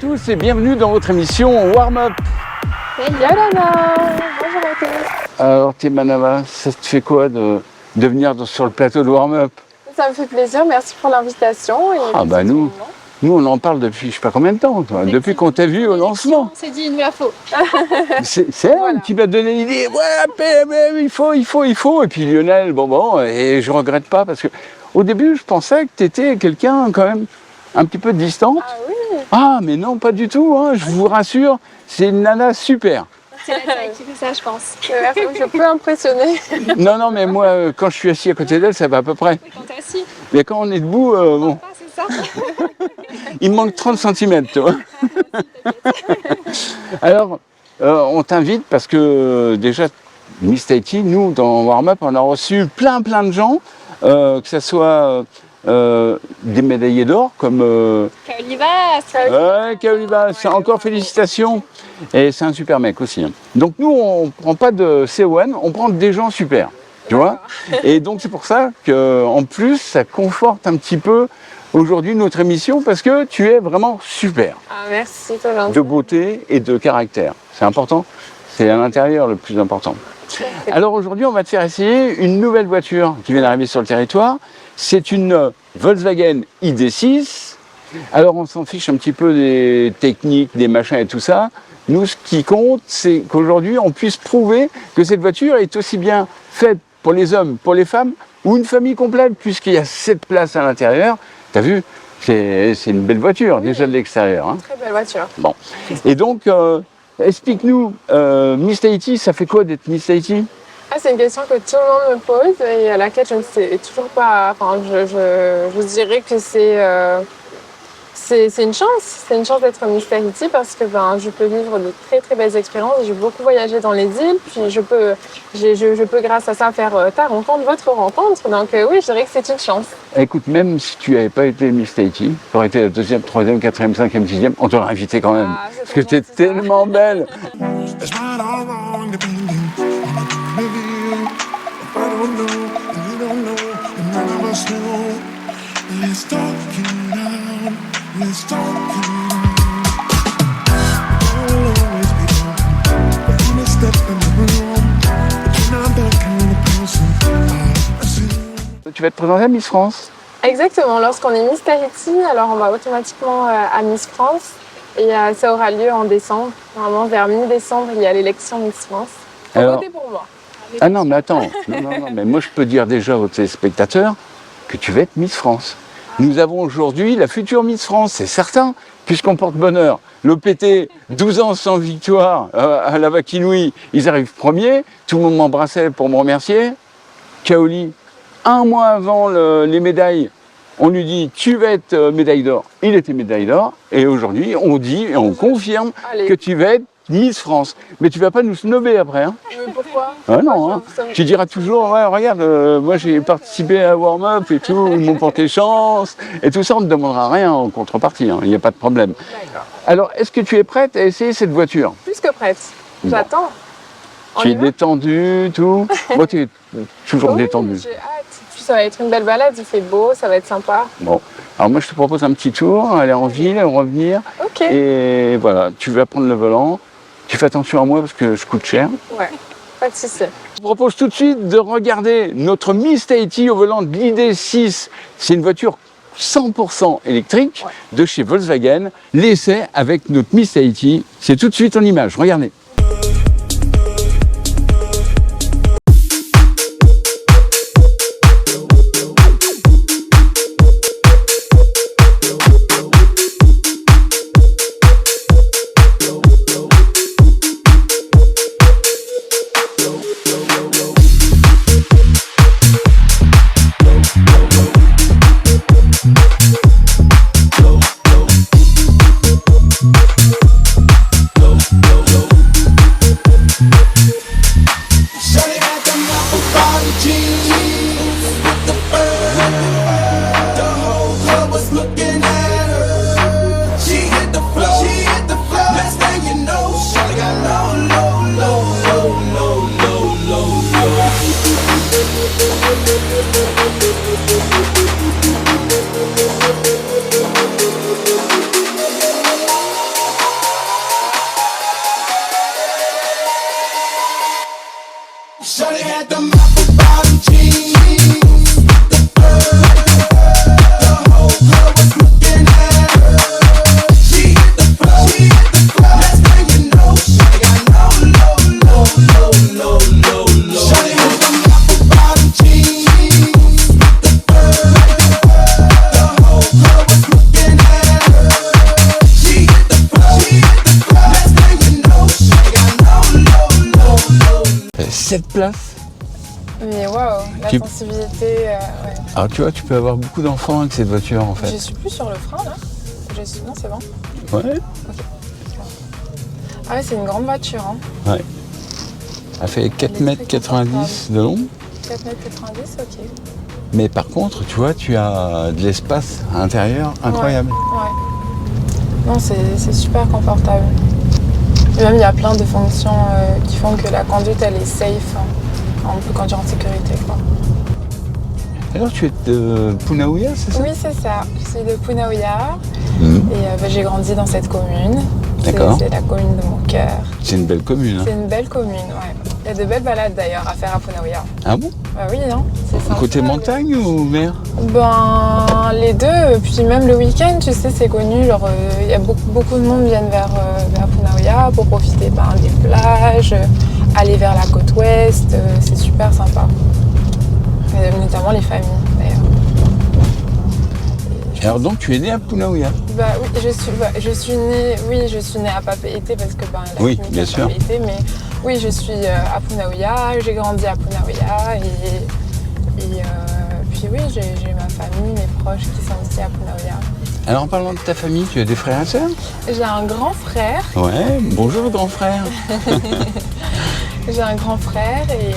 tous et bienvenue dans votre émission Warm Up. Yolana, bonjour à tous. Alors Manava, ça te fait quoi de venir sur le plateau de Warm Up? Ça me fait plaisir, merci pour l'invitation. Ah bah nous on en parle depuis je sais pas combien de temps, toi, depuis qu'on t'a vu au lancement. On s'est dit, il nous la faut. C'est elle qui m'a donné l'idée, ouais, il faut. Et puis Lionel, bon, et je regrette pas parce que au début je pensais que tu étais quelqu'un quand même un petit peu distante. Ah oui. Ah mais non, pas du tout, hein, je vous rassure, c'est une nana super. C'est la taille qui fait ça, je pense. Je peux impressionner. Non, mais moi, quand je suis assis à côté d'elle, ça va à peu près. Quand t'es assis. Mais quand on est debout, bon, Ah, c'est ça. il me manque 30 cm, tu vois. Alors, on t'invite parce que déjà, Miss Tahiti, nous, dans Warm Up, on a reçu plein de gens, que ce soit des médaillés d'or comme... Kaolibas, c'est encore félicitations. Et c'est un super mec aussi. Hein. Donc nous, on ne prend pas de CON, on prend des gens super. Tu vois. Et donc c'est pour ça qu'en plus, ça conforte un petit peu aujourd'hui notre émission parce que tu es vraiment super. Ah merci, c'est gentil. De beauté et de caractère. C'est important. C'est à l'intérieur le plus important. Alors aujourd'hui, on va te faire essayer une nouvelle voiture qui vient d'arriver sur le territoire. C'est une Volkswagen ID.6. Alors on s'en fiche un petit peu des techniques, des machins et tout ça. Nous, ce qui compte, c'est qu'aujourd'hui, on puisse prouver que cette voiture est aussi bien faite pour les hommes, pour les femmes, ou une famille complète, puisqu'il y a 7 places à l'intérieur. T'as vu, c'est une belle voiture, déjà de l'extérieur. Hein. Très belle voiture. Bon. Et donc, explique-nous, Miss Tahiti, ça fait quoi d'être Miss Tahiti? C'est une question que tout le monde me pose et à laquelle je ne sais toujours pas. Enfin, je dirais que c'est une chance d'être Miss Tahiti parce que je peux vivre de très belles expériences. J'ai beaucoup voyagé dans les îles, puis je peux grâce à ça faire ta rencontre, votre rencontre. Donc oui, je dirais que c'est une chance. Écoute, même si tu n'avais pas été Miss Tahiti, tu aurais été la 2e, 3e, 4e, 5e, 6e, on t'aurait invité quand même. Parce que tu es tellement belle. Tu vas te présenter à Miss France. Exactement, lorsqu'on est Miss Tahiti, alors on va automatiquement à Miss France et ça aura lieu en décembre. Normalement vers mi-décembre, il y a l'élection Miss France. Votez pour moi. Ah non, mais attends, non, mais moi je peux dire déjà aux téléspectateurs que tu vas être Miss France. Nous avons aujourd'hui la future Miss France, c'est certain, puisqu'on porte bonheur. L'OPT, 12 ans sans victoire à la Vakinouï, ils arrivent premiers, tout le monde m'embrassait pour me remercier. Kaoli, 1 mois avant les médailles, on lui dit tu vas être médaille d'or. Il était médaille d'or, et aujourd'hui on dit et on confirme que tu vas être Miss France. Mais tu vas pas nous snobber après. Hein. Mais pourquoi? Ah non, hein. Tu diras toujours, ouais, regarde, moi j'ai participé à Warm Up et tout, ils m'ont porté chance, et tout ça, on ne te demandera rien en contrepartie, il n'y a pas de problème. Alors, est-ce que tu es prête à essayer cette voiture? Plus que prête. J'attends. Tu es détendue, tout. Moi, tu es toujours détendue. J'ai hâte. Puis ça va être une belle balade, il fait beau, ça va être sympa. Bon, alors moi je te propose un petit tour, aller en ville, revenir. Ok. Et voilà, tu vas prendre le volant. Tu fais attention à moi parce que je coûte cher. Ouais, pas de souci. Je vous propose tout de suite de regarder notre Miss Tahiti au volant de l'ID.6. C'est une voiture 100% électrique de chez Volkswagen. L'essai avec notre Miss Tahiti, c'est tout de suite en image. Regardez. Shawty had them apple bottom jeans. The whole club was looking at her. She hit the floor, next thing you know, shawty got low. Shawty had them apple bottom jeans. The whole club was looking at her. She hit the floor, next thing you know, shawty got low. 7 places. Mais waouh, la Tu- sensibilité, ouais. Alors tu vois, tu peux avoir beaucoup d'enfants avec cette voiture en Je fait. suis plus sur le frein là. Non, c'est bon. Ouais. Ah ouais, c'est une grande voiture. Hein. Ouais. Elle fait 4,90 m de long. 4,90 m, ok. Mais par contre, tu vois, tu as de l'espace à l'intérieur incroyable. Ouais. Non, c'est super confortable. Et même, il y a plein de fonctions qui font que la conduite, elle est safe. Hein. On peut conduire en sécurité, quoi. Alors tu es de Punaouia, c'est ça? Oui, c'est ça. Je suis de Punaouia Mhm. et j'ai grandi dans cette commune. D'accord. C'est la commune de mon cœur. C'est une belle commune. Hein. C'est une belle commune, ouais. Il y a de belles balades d'ailleurs à faire à Punaouia. Ah bon? Bah oui, hein. C'est sympa. Côté montagne ou mer? Ben, les deux. Puis même le week-end, tu sais, c'est connu. Genre, il y a beaucoup de monde viennent vers Punaouia pour profiter des plages, aller vers la côte ouest. C'est super sympa. Et notamment les familles, d'ailleurs. Alors donc tu es né à Punaouia? Bah oui, je suis née à Papeete parce que la Oui, clinique bien à sûr. Papeete, mais oui, je suis à Punaouia, j'ai grandi à Punaouia et puis oui, j'ai ma famille, mes proches qui sont aussi à Punaouia. Alors en parlant de ta famille, tu as des frères et sœurs? J'ai un grand frère, Ouais, bonjour grand frère. j'ai un grand frère et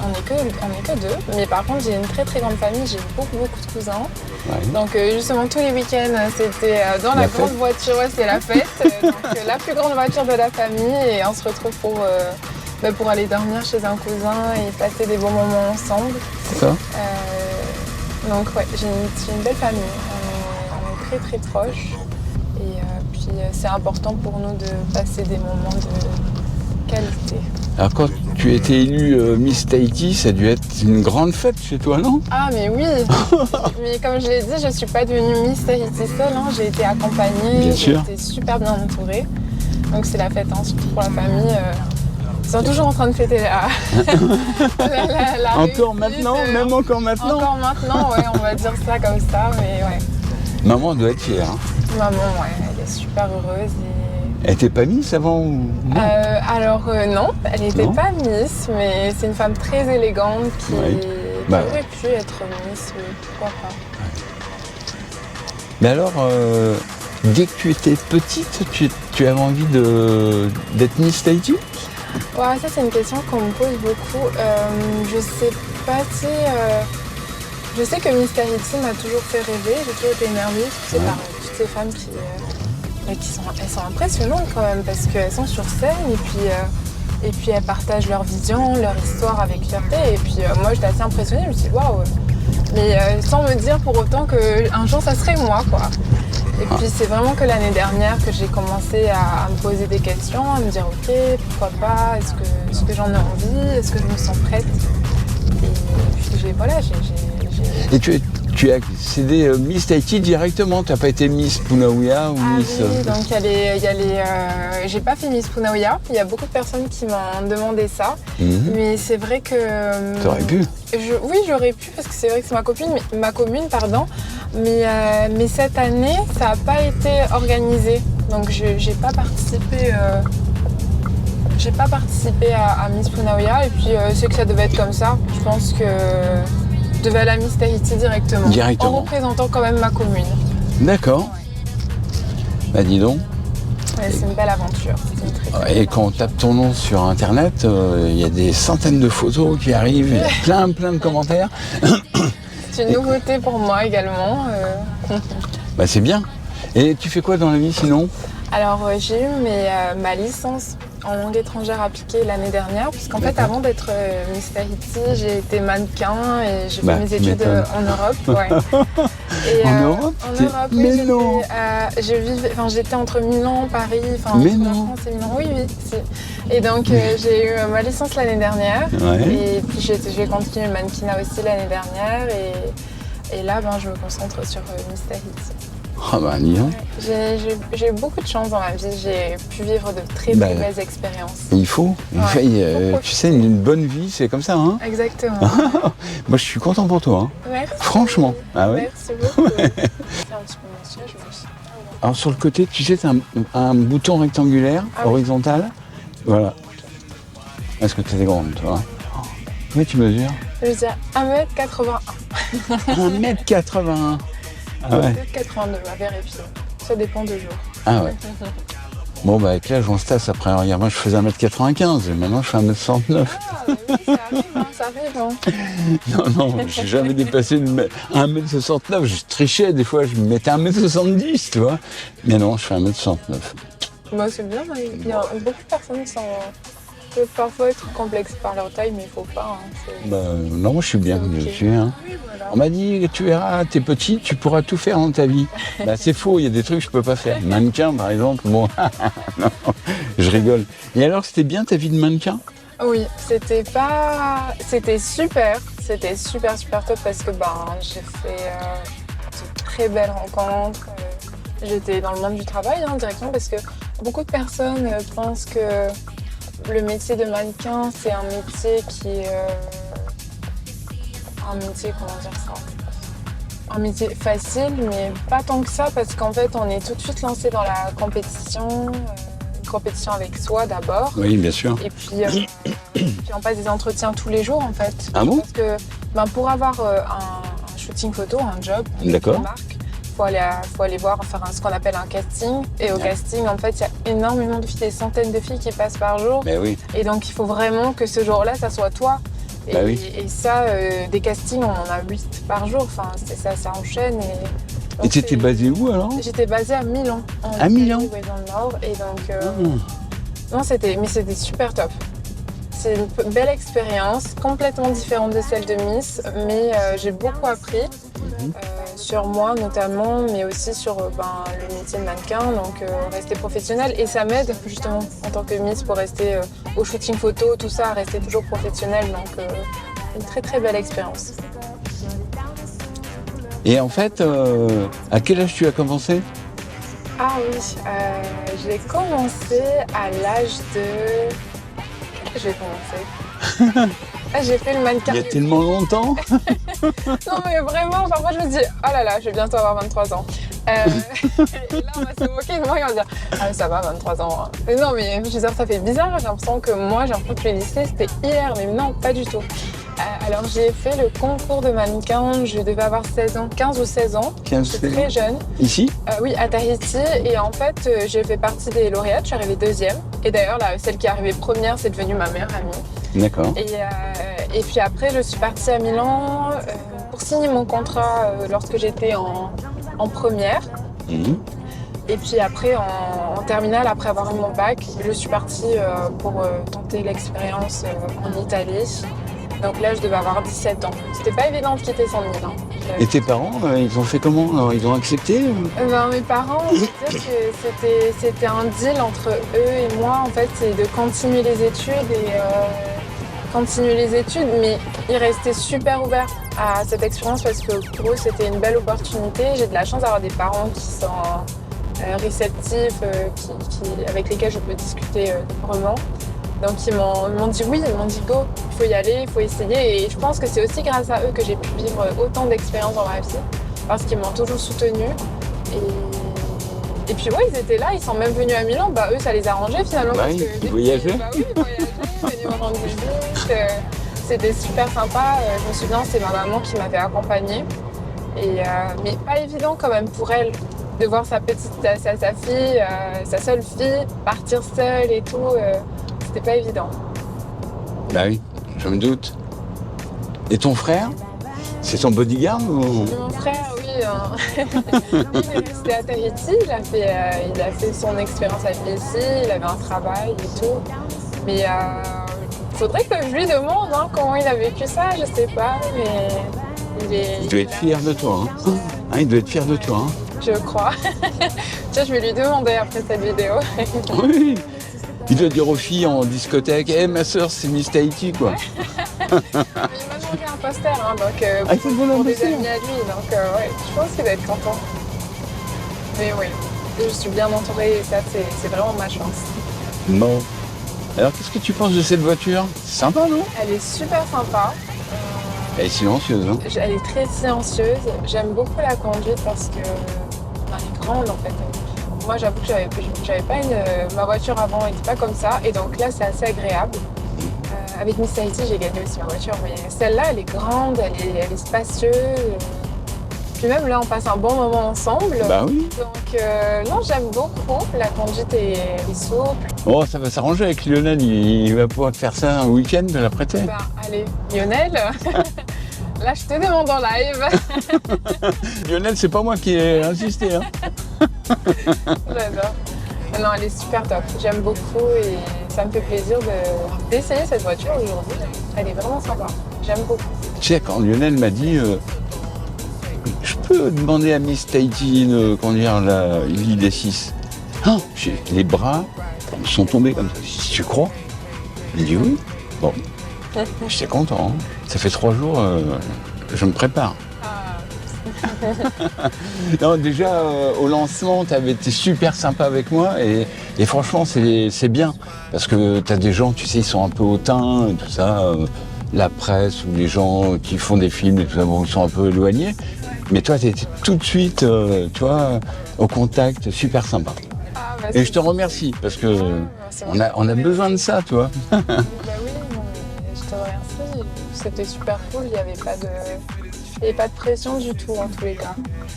on est que deux. Mais par contre, j'ai une très très grande famille, j'ai beaucoup de cousins. Ouais. Donc justement tous les week-ends c'était dans la La grande fête. voiture, ouais, c'est la fête, donc la plus grande voiture de la famille et on se retrouve pour aller dormir chez un cousin et passer des bons moments ensemble. D'accord. Donc ouais, j'ai une belle famille, on est très proches et puis c'est important pour nous de passer des moments de qualité. Alors quand tu as été élue Miss Tahiti, ça a dû être une grande fête chez toi, non? Ah mais oui, mais comme je l'ai dit, je ne suis pas devenue Miss Tahiti seule, hein. J'ai été accompagnée, Bien j'ai sûr. été super bien entourée. Donc c'est la fête, hein, surtout pour la famille. Ils sont toujours en train de fêter la Encore réussite, maintenant, même encore maintenant. Encore maintenant, ouais, on va dire ça comme ça, mais ouais. Maman doit être fière. Hein. Maman, ouais, elle est super heureuse Elle était pas Miss avant ou non? alors non, elle n'était Non. pas Miss, mais c'est une femme très élégante qui, Oui. qui Bah. aurait pu être Miss, oui, pourquoi pas. Mais alors, dès que tu étais petite, tu avais envie d'être Miss Tahiti? Ouais, ça c'est une question qu'on me pose beaucoup. Je sais pas si... je sais que Miss Tahiti m'a toujours fait rêver, j'ai toujours été émerveillée par toutes ces femmes elles sont impressionnantes quand même parce qu'elles sont sur scène et puis elles partagent leur vision, leur histoire avec fierté et puis moi j'étais assez impressionnée, je me suis dit waouh, mais sans me dire pour autant qu'un jour ça serait moi quoi. Et puis c'est vraiment que l'année dernière que j'ai commencé à me poser des questions, à me dire ok, pourquoi pas, est-ce que j'en ai envie, est-ce que je me sens prête. Et puis voilà, Et tu as accédé Miss Tahiti directement, tu n'as pas été Miss Punaouia ou Ah Miss... oui, donc j'ai pas fait Miss Punaouia, il y a beaucoup de personnes qui m'ont demandé ça, mais c'est vrai que... T'aurais pu. Oui, j'aurais pu, parce que c'est vrai que c'est ma commune, mais cette année, ça n'a pas été organisé, donc j'ai pas participé... J'ai pas participé à Miss Punaouia et puis c'est que ça devait être comme ça. Je pense que je devais aller à Miss Tahiti directement. Directement. En représentant quand même ma commune. D'accord. Bah dis donc. Ouais, c'est une belle aventure. C'est une très, très Et belle quand on tape ton nom sur internet, il y a des centaines de photos qui arrivent, il y a plein de commentaires. C'est une nouveauté pour moi également. Bah c'est bien. Et tu fais quoi dans la vie sinon? Alors j'ai eu ma licence en langue étrangère appliquée l'année dernière, puisqu'en fait, D'accord. avant d'être Miss Tahiti, j'ai été mannequin et j'ai Bah, fait mes tu études m'étonnes. en Europe. Ouais. Et, En Europe En T'es- Europe, Mais oui. non. J'étais entre Milan, Paris, enfin Mais entre la non. France et Milan. Oui, oui. Si. Et donc, j'ai eu ma licence l'année dernière. Ouais. Et puis, j'ai continué le mannequinat aussi l'année dernière. Et là, je me concentre sur Miss Tahiti. Ah bah, dis donc. J'ai eu beaucoup de chance dans ma vie. J'ai pu vivre de très Bah, belles expériences. Il faut. Ouais, faut Tu sais, une bonne vie, c'est comme ça. Hein. Exactement. Moi, je suis content pour toi. Hein. Merci. Franchement. Ah ouais. Merci beaucoup. C'est un petit peu mon siège, mais aussi. Alors, sur le côté, tu sais, t'as un bouton rectangulaire, Ah oui. horizontal. Voilà. Est-ce que tu es grande, toi? Oui, tu mesures Je veux dire 1m81. 1m81. Ah ouais. Peut-être 82 à vérifier. Ça dépend de jour. Ah ouais. Bon, bah, avec l'âge, on se tasse après. Regarde, moi, je faisais 1m95 et maintenant, je fais 1m69. Ah, bah oui, ça arrive, hein, ça arrive. Hein. Non, j'ai jamais dépassé 1m69. Je trichais, des fois, je me mettais 1m70, tu vois. Mais non, je fais 1m69. Bah, c'est bien, hein. Il y a beaucoup de personnes qui peuvent parfois être complexes par leur taille, mais il faut pas. Hein. Bah, non, moi, je suis bien comme je Ok. suis. Hein. Oui, voilà. On m'a dit, tu verras, t'es petit, tu pourras tout faire dans ta vie. Bah, c'est faux, il y a des trucs que je peux pas faire. Mannequin, par exemple, bon, non, je rigole. Et alors, c'était bien ta vie de mannequin? Oui, c'était super. C'était super, super top parce que j'ai fait de très belles rencontres. J'étais dans le monde du travail directement parce que beaucoup de personnes pensent que le métier de mannequin, c'est un métier qui est un métier, comment dire ça? Un métier facile, mais pas tant que ça parce qu'en fait, on est tout de suite lancé dans la compétition, une compétition avec soi d'abord. Oui, bien sûr. Et puis on passe des entretiens tous les jours en fait. Ah bon? Parce que pour avoir un shooting photo, un job, D'accord. une marque, faut aller voir, faire ce qu'on appelle un casting. Et au Ouais. casting, en fait, il y a énormément de filles, des centaines de filles qui passent par jour. Mais oui. Et donc il faut vraiment que ce jour-là, ça soit toi. Et, Bah oui. et ça, des castings, on en a 8 par jour. Enfin, ça enchaîne. Et tu étais basé où alors? J'étais basée à Milan. À Milan? Oui, dans le Nord. Et donc, Ah. non, c'était super top. C'est une belle expérience, complètement différente de celle de Miss, mais j'ai beaucoup appris sur moi notamment, mais aussi sur le métier de mannequin, donc rester professionnel. Et ça m'aide justement en tant que Miss pour rester au shooting photo, tout ça, à rester toujours professionnel. Donc une très très belle expérience. Et en fait, à quel âge tu as commencé? Ah oui, j'ai commencé à l'âge de... J'ai commencé. J'ai fait le mannequin. Il y a tellement longtemps. Non mais vraiment, parfois je me dis, oh là là, je vais bientôt avoir 23 ans. Et là on va se moquer de moi et on va dire, ah mais ça va, 23 ans. Mais non mais je veux dire, ça fait bizarre, j'ai l'impression que moi, j'ai l'impression que le lycée c'était hier, mais non, pas du tout. Alors j'ai fait le concours de mannequin, je devais avoir 16 ans, 15 ou 16 ans. 15, J'étais 16 très ans. jeune. Ici? Oui, à Tahiti. Et en fait, j'ai fait partie des lauréates, je suis arrivée deuxième. Et d'ailleurs, celle qui est arrivée première, c'est devenue ma meilleure amie. D'accord. Et puis après, je suis partie à Milan pour signer mon contrat lorsque j'étais en première. Mhm. Et puis après, en terminale, après avoir eu mon bac, je suis partie pour tenter l'expérience en Italie. Donc là, je devais avoir 17 ans. C'était pas évident de quitter son île. Et tes parents, ils ont fait comment? Alors, ils ont accepté? Mes parents, on peut dire que c'était un deal entre eux et moi. En fait, c'est de continuer les études mais ils restaient super ouverts à cette expérience parce que pour eux, c'était une belle opportunité. J'ai de la chance d'avoir des parents qui sont réceptifs, avec lesquels je peux discuter librement. Donc ils m'ont dit oui, ils m'ont dit go, il faut y aller, il faut essayer. Et je pense que c'est aussi grâce à eux que j'ai pu vivre autant d'expériences dans ma vie, parce qu'ils m'ont toujours soutenue. Et puis ouais, ils étaient là, ils sont même venus à Milan. Eux, ça les arrangeait finalement. Bah parce oui, que ils dès voyageaient. Oui, ils voyageaient, venaient me rendre visite. C'était super sympa. Je me souviens, c'est ma maman qui m'avait accompagnée. Mais pas évident quand même pour elle de voir sa fille, sa seule fille, partir seule et tout. C'était pas évident. Bah oui, je me doute. Et ton frère? C'est son bodyguard ou... Mon frère, oui, hein. Il est resté à Tahiti, il a fait son expérience à ici, il avait un travail et tout. Mais faudrait que je lui demande hein, comment il a vécu ça, je sais pas, mais Il doit être fier de toi. Hein. Hein, il doit être fier de toi. Hein. je crois. Tiens, je vais lui demander après cette vidéo. Oui. Il doit dire aux filles en discothèque, hé ma soeur, c'est Miss Tahiti quoi. Il m'a demandé un poster, hein, donc Ah, il t'a demandé un pour des poster. amis à lui, donc ouais, je pense qu'il va être content. Mais oui, je suis bien entourée et ça, c'est vraiment ma chance. Bon. Alors qu'est-ce que tu penses de cette voiture? C'est sympa non? Elle est super sympa. Elle est silencieuse. Hein. Elle est très silencieuse. J'aime beaucoup la conduite parce que elle est grande en fait. Moi, j'avoue que j'avais pas ma voiture avant n'était pas comme ça, et donc là, c'est assez agréable. Avec Miss Tahiti, j'ai gagné aussi ma voiture, mais celle-là, elle est grande, elle est spacieuse. Puis même là, on passe un bon moment ensemble. Bah oui. Donc non, j'aime beaucoup. La conduite est souple. Oh, ça va s'arranger avec Lionel. Il va pouvoir te faire ça un week-end, de la prêter. Ben, allez, Lionel, là, je te demande en live. Lionel, c'est pas moi qui ai insisté. Hein. J'adore. Non, elle est super top. J'aime beaucoup et ça me fait plaisir d'essayer cette voiture aujourd'hui. Elle est vraiment sympa. J'aime beaucoup. Tu sais, quand Lionel m'a dit, je peux demander à Miss Tahiti de conduire l'île 6. Ah, les bras me sont tombés comme ça. Si tu crois? Il dit oui. Bon, j'étais content. Hein. Ça fait 3 jours, je me prépare. Non, déjà au lancement, tu avais été super sympa avec moi et franchement, c'est bien parce que tu as des gens, tu sais, ils sont un peu hautains et tout ça, la presse ou les gens qui font des films et tout ça, bon, ils sont un peu éloignés. Mais toi, tu étais tout de suite, tu vois, au contact, super sympa. Ah, bah, Et je te remercie parce que c'est on a besoin de ça, tu vois. Bah oui, non, mais je te remercie. C'était super cool. Il n'y avait pas de pression du tout en tous les cas.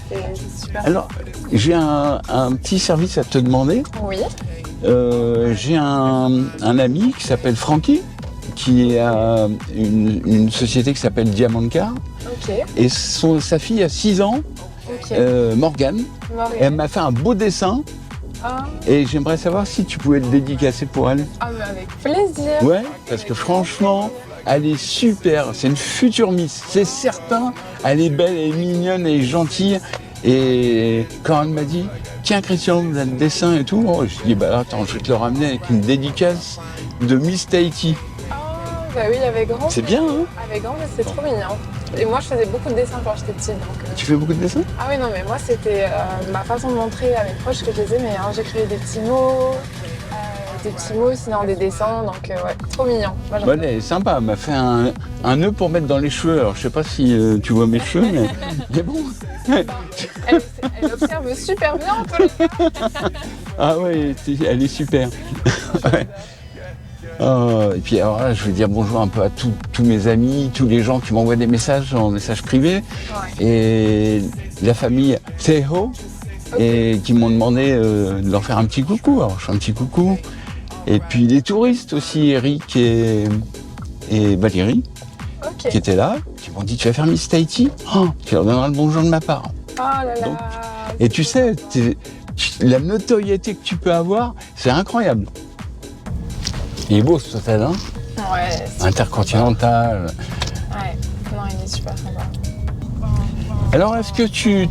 C'était super. Alors, j'ai un petit service à te demander. Oui. J'ai un ami qui s'appelle Francky, qui a une société qui s'appelle Diamond Car. Ok. Et sa fille a 6 ans, Ok. Morgane. Marie. Elle m'a fait un beau dessin Ah, et j'aimerais savoir si tu pouvais le dédicacer pour elle. mais avec plaisir. Ouais, parce que franchement, elle est super. C'est une future Miss, c'est certain. Elle est belle, elle est mignonne, elle est gentille. Et quand elle m'a dit, tiens Christian, vous avez le dessin et tout, je me suis dit, bah attends, je vais te le ramener avec une dédicace de Miss Tahiti. Ah, bah oui, avec grand. C'est bien, hein? Avec grand, c'est trop mignon. Et moi, je faisais beaucoup de dessins quand j'étais petite. Donc, Tu fais beaucoup de dessins? ah oui, non, mais moi, c'était ma façon de montrer à mes proches que je les aimais. Hein. J'écrivais des petits mots, sinon des dessins. Donc, ouais, trop mignon. Moi, j'en- Bon, elle est sympa, elle m'a fait un nœud pour mettre dans les cheveux. Alors, je sais pas si tu vois mes cheveux, mais bon. elle observe super bien, en tous les cas. Ah ouais, elle est super. Ouais. Et puis alors là, je vais dire bonjour un peu à tous mes amis, tous les gens qui m'envoient des messages en message privé. Ouais. Et la famille Teho, et qui m'ont demandé de leur faire un petit coucou. Alors je fais un petit coucou. Et puis les touristes aussi, Eric et Valérie, Ok. qui étaient là, qui m'ont dit tu vas faire Miss Tahiti, tu leur donneras le bonjour de ma part. Oh là là. Donc, et tu sais, la notoriété que tu peux avoir, c'est incroyable. Il est beau cet hôtel, hein? Ouais, c'est- Intercontinental. ouais. Non, il est super sympa. Alors, est-ce que tu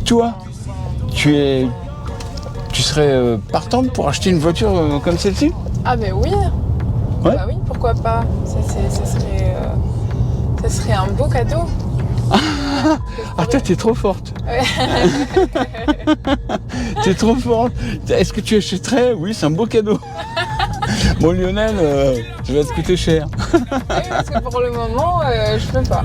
serais partante pour acheter une voiture comme celle-ci? Ah, mais oui. Ouais. Bah oui, pourquoi pas. Ça serait un beau cadeau. Ah, toi, t'es trop forte. Ouais. T'es trop forte. Est-ce que tu achèterais? Oui, c'est un beau cadeau. Bon, Lionel, ça va te coûter cher. Oui, parce que pour le moment, je peux pas.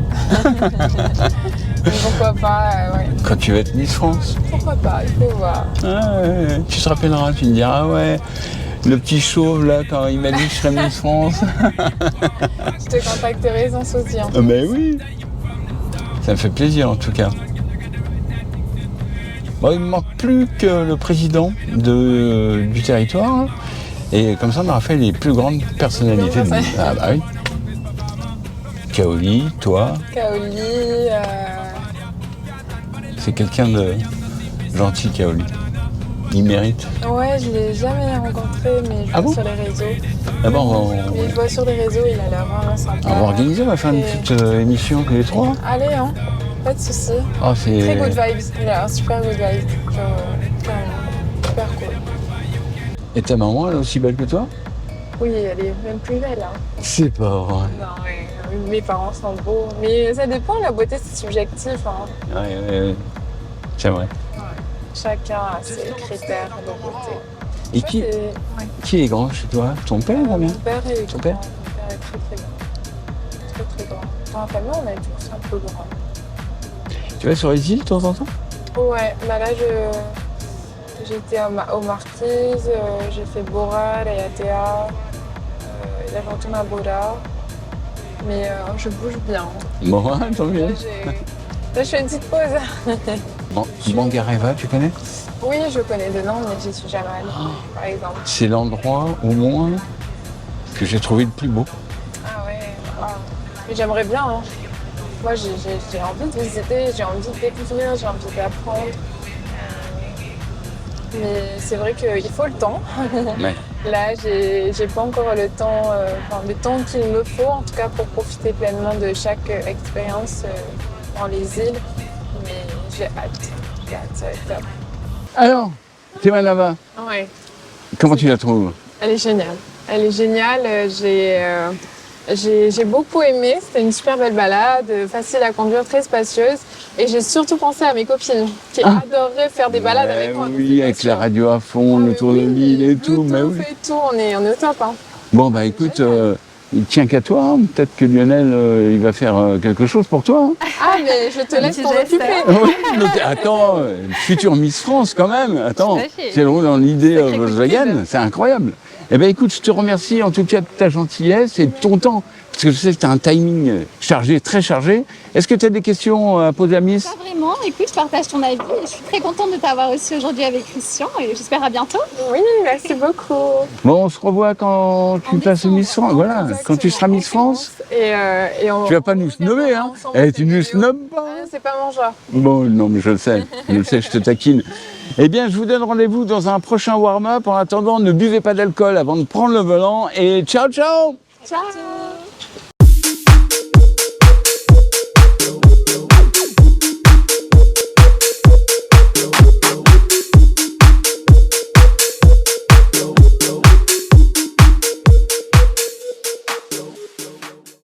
Mais pourquoi pas, ouais. Quand tu vas être Miss France, Pourquoi pas, il faut voir. tu te rappelleras, tu me diras, ah ouais, le petit chauve là, quand il m'a dit que je serais Miss France. Je te contacterai sans souci. Hein. Ah ben oui, ça me fait plaisir en tout cas. Bon, il ne me manque plus que le président du territoire. Et comme ça, on aura fait les plus grandes personnalités de l'île. Ah bah oui. Kaoli, toi. Kaoli, C'est quelqu'un de gentil, Kaoli. Il mérite. Ouais, je l'ai jamais rencontré, mais je Ah vois bon sur les réseaux. D'abord, Mais je vois sur les réseaux, il a l'air vraiment sympa. on va organiser, on va faire une Et- petite émission tous les trois. Allez, hein, pas de soucis. Ah, Très c'est... good vibes, il a un super good vibes. Genre, carrément. Super cool. Et ta maman, elle est aussi belle que toi? Oui, elle est même plus belle. Hein. C'est pas vrai. Non, ouais, mes parents sont beaux. Mais ça dépend, la beauté c'est subjectif. Hein. Ouais. C'est vrai. Chacun a ses critères de beauté. Et Ça, qui, c'est- ouais. qui est grand chez toi? Ton père, la Mon mienne? père est Ton grand. père Mon père est très grand. Très grand. Dans la famille, on est tous un peu grands. Tu vas sur les îles de temps en temps? Ouais, bah là j'étais aux Marquises, j'ai fait Bora, Raiatea, et là je retourne à Bora. Mais je bouge bien. Bon, tant mieux. Là je fais une petite pause. Bon, Bangareva, tu connais? Oui, je connais de nom, mais j'y suis jamais allée, par exemple. C'est l'endroit, au moins, que j'ai trouvé le plus beau. Ah ouais, wow. Mais j'aimerais bien. Hein. Moi j'ai envie de visiter, j'ai envie de découvrir, j'ai envie d'apprendre. Mais c'est vrai qu'il faut le temps. Ouais. Là, j'ai pas encore le temps, le temps qu'il me faut, en tout cas, pour profiter pleinement de chaque expérience dans les îles. Mais j'ai hâte. Ça va être top. Alors, Temanava, Ouais, comment tu la trouves? elle est géniale. Elle est géniale. J'ai beaucoup aimé. C'était une super belle balade, facile à conduire, très spacieuse. Et j'ai surtout pensé à mes copines qui adoreraient faire des balades avec moi. Oui, avec la radio à fond, le tour de l'île et tout, mais oui. Et tout, on est au top. Hein. Bon, bah écoute, il tient qu'à toi. Hein. Peut-être que Lionel, il va faire quelque chose pour toi. Hein. Ah, mais je te laisse petit t'en geste. occuper. Oui, mais attends, future Miss France quand même. Attends, Tout à fait. c'est le dans l'idée Sacré coup de Volkswagen, pub. c'est incroyable. Eh bien écoute, je te remercie en tout cas de ta gentillesse et de ton temps. Parce que je sais que tu as un timing chargé, très chargé. Est-ce que tu as des questions à poser à Miss? Pas vraiment. Écoute, je partage ton avis. Je suis très contente de t'avoir aussi aujourd'hui avec Christian et j'espère à bientôt. Oui, merci beaucoup. Bon, on se revoit quand tu passes Miss France. Voilà, quand tu seras Miss France. Et on, Tu vas pas nous snobber, hein? Eh, tu nous snobes pas. Ah, c'est pas mon genre. Bon, non, mais je le sais, je te taquine. Eh bien, je vous donne rendez-vous dans un prochain warm-up. En attendant, ne buvez pas d'alcool avant de prendre le volant et ciao, ciao! Ciao.